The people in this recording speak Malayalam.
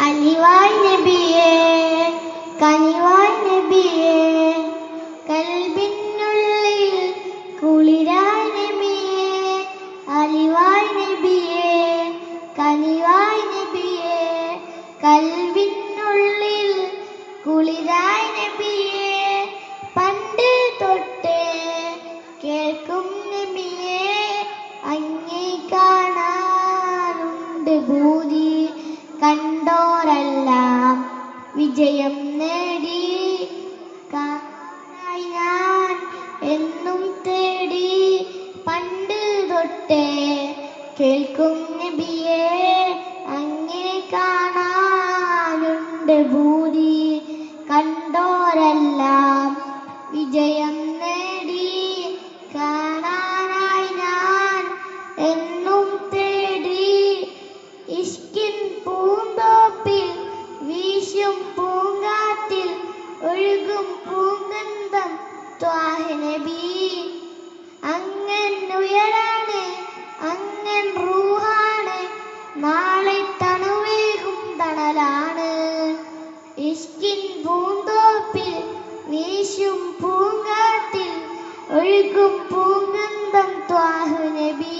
അലിവായ് നബിയേ കനിവായ് നബിയേ കൽബിനുള്ളിൽ കുളിരായ് നബിയേ അലിവായ് നബിയേ കനിവായ് നബിയേ കൽബിനുള്ളിൽ കുളിരായ് നബിയേ പണ്ട് തൊട്ടേ കേൾക്കും നബിയേ അങ്ങേ കാണാറുണ്ട് ഭൂതി കണ്ടോരെല്ലാം വിജയം നേടി കാണാനായി ഞാൻ എന്നും തേടി പണ്ട് തൊട്ടേ കേൾക്കും നബിയേ അങ്ങേ കാണാനുണ്ട് ഭൂതി കണ്ടോരെല്ലാം വിജയം നേടി കാണാനായി ഞാൻ എന്നും തേടി ഇഷ്കിൻ പൂന്തോപ്പിൽ വീശും പൂങ്കാറ്റിൽ ഒഴുകും പൂങ്കന്ധം ത്വാഹ നബി അങ്ങൻ ഉയരാണ് അങ്ങൻ റൂഹാണ് നാളെ തണുവേകും തണലാണ് ഇഷ്കിൻ പൂന്തോപ്പിൽ വീശും പൂങ്കാറ്റിൽ ഒഴുകും പൂങ്കന്ധം ത്വാഹ നബി